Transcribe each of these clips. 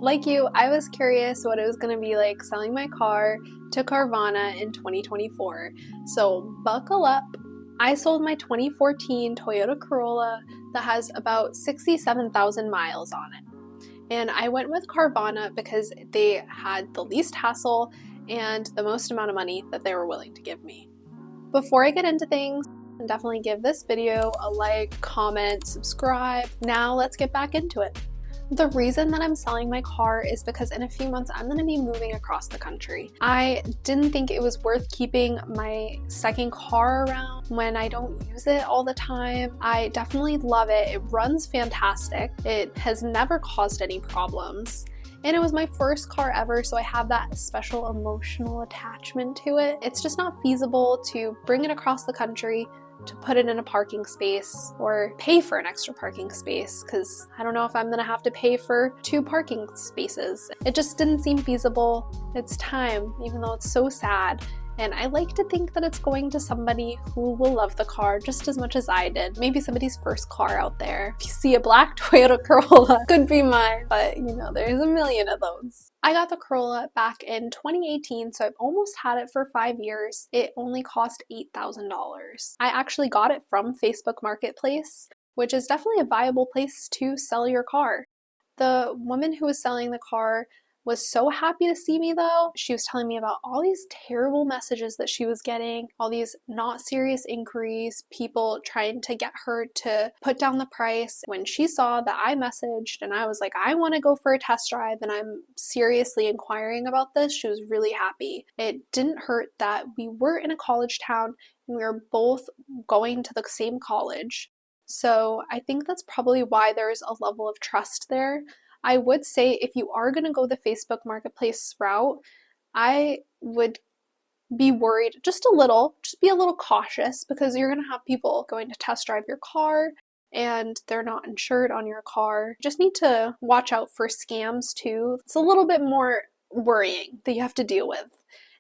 Like you, I was curious what it was going to be like selling my car to Carvana in 2024. So buckle up. I sold my 2014 Toyota Corolla that has about 67,000 miles on it. And I went with Carvana because they had the least hassle and the most amount of money that they were willing to give me. Before I get into things, definitely give this video a like, comment, subscribe. Now let's get back into it. The reason that I'm selling my car is because in a few months I'm going to be moving across the country. I didn't think it was worth keeping my second car around when I don't use it all the time. I definitely love it. It runs fantastic. It has never caused any problems. And it was my first car ever, so I have that special emotional attachment to it. It's just not feasible to bring it across the country, to put it in a parking space or pay for an extra parking space, because I don't know if I'm gonna have to pay for 2 parking spaces. It just didn't seem feasible. It's time, even though it's so sad. And I like to think that it's going to somebody who will love the car just as much as I did. Maybe somebody's first car out there. If you see a black Toyota Corolla, could be mine, but you know, there's a million of those. I got the Corolla back in 2018, so I've almost had it for 5 years. It only cost $8,000. I actually got it from Facebook Marketplace, which is definitely a viable place to sell your car. The woman who was selling the car was so happy to see me though. She was telling me about all these terrible messages that she was getting, all these not serious inquiries, people trying to get her to put down the price. When she saw that I messaged and I was like, I want to go for a test drive and I'm seriously inquiring about this, she was really happy. It didn't hurt that we were in a college town and we were both going to the same college. So I think that's probably why there's a level of trust there. I would say if you are going to go the Facebook Marketplace route, I would be worried just a little, just be a little cautious, because you're going to have people going to test drive your car and they're not insured on your car. Just need to watch out for scams too. It's a little bit more worrying that you have to deal with.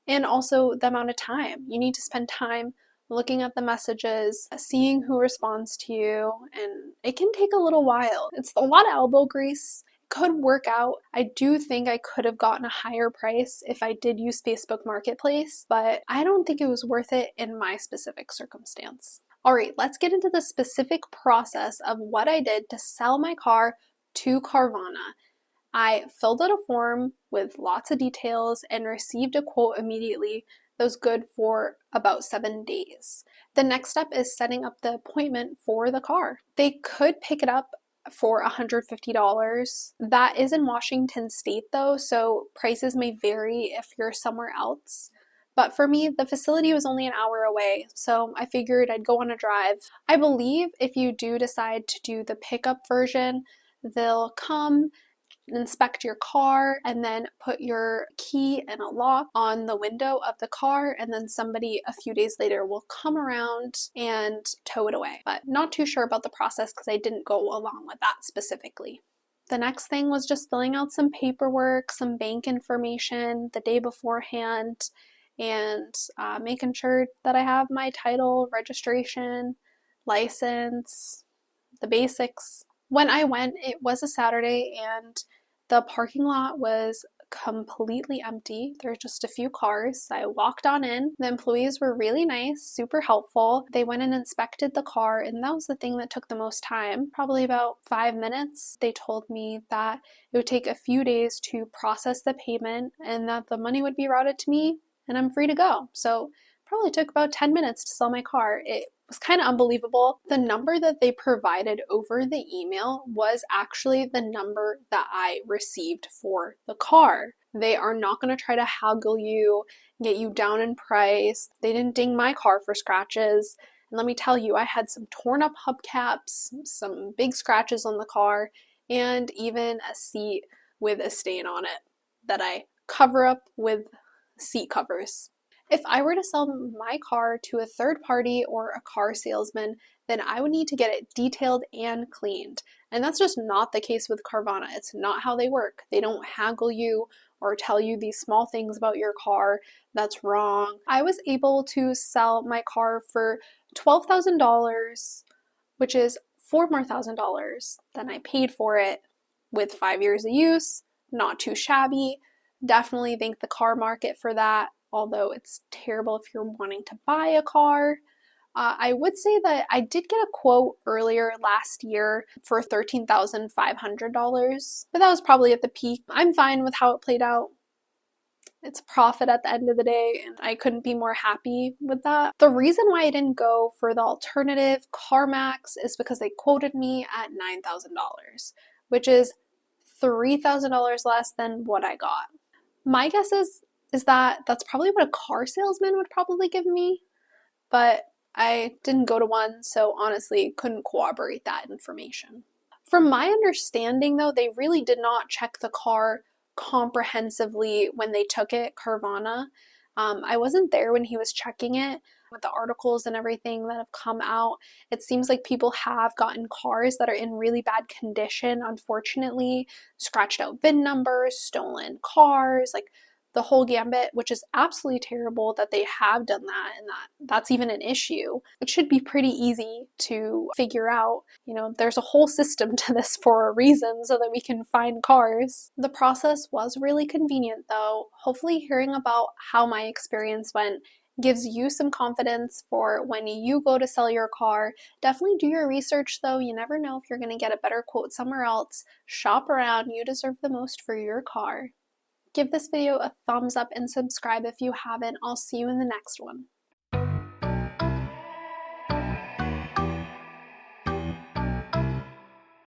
And also the amount of time. You need to spend time looking at the messages, seeing who responds to you, and it can take a little while. It's a lot of elbow grease. Could work out. I do think I could have gotten a higher price if I did use Facebook Marketplace, but I don't think it was worth it in my specific circumstance. All right, let's get into the specific process of what I did to sell my car to Carvana. I filled out a form with lots of details and received a quote immediately that was good for about 7 days. The next step is setting up the appointment for the car. They could pick it up for $150. That is in Washington State though, so prices may vary if you're somewhere else. But for me, the facility was only an hour away, so I figured I'd go on a drive. I believe if you do decide to do the pickup version, they'll come inspect your car and then put your key and a lock on the window of the car, and then somebody a few days later will come around and tow it away. But not too sure about the process because I didn't go along with that specifically. The next thing was just filling out some paperwork, some bank information the day beforehand, and making sure that I have my title, registration, license, the basics. When I went, it was a Saturday and the parking lot was completely empty. There were just a few cars. I walked on in. The employees were really nice, super helpful. They went and inspected the car, and that was the thing that took the most time, probably about 5 minutes. They told me that it would take a few days to process the payment and that the money would be routed to me and I'm free to go. So probably took about 10 minutes to sell my car. It was kind of unbelievable. The number that they provided over the email was actually the number that I received for the car. They are not going to try to haggle you, get you down in price. They didn't ding my car for scratches. And let me tell you, I had some torn up hubcaps, some big scratches on the car, and even a seat with a stain on it that I cover up with seat covers. If I were to sell my car to a third party or a car salesman, then I would need to get it detailed and cleaned. And that's just not the case with Carvana. It's not how they work. They don't haggle you or tell you these small things about your car that's wrong. I was able to sell my car for $12,000, which is $4,000 more than I paid for it with 5 years of use, not too shabby. Definitely thank the car market for that, although it's terrible if you're wanting to buy a car. I would say that I did get a quote earlier last year for $13,500, but that was probably at the peak. I'm fine with how it played out. It's a profit at the end of the day, and I couldn't be more happy with that. The reason why I didn't go for the alternative CarMax is because they quoted me at $9,000, which is $3,000 less than what I got. My guess is that that's probably what a car salesman would probably give me, but I didn't go to one, so honestly couldn't corroborate that information. From my understanding though, they really did not check the car comprehensively when they took it, Carvana. I wasn't there when he was checking it. With the articles and everything that have come out, it seems like people have gotten cars that are in really bad condition, unfortunately, scratched out VIN numbers, stolen cars, like the whole gambit, which is absolutely terrible that they have done that and that's even an issue. It should be pretty easy to figure out. You know, there's a whole system to this for a reason so that we can find cars. The process was really convenient though. Hopefully hearing about how my experience went gives you some confidence for when you go to sell your car. Definitely do your research though. You never know if you're going to get a better quote somewhere else. Shop around. You deserve the most for your car. Give this video a thumbs up and subscribe if you haven't. I'll see you in the next one.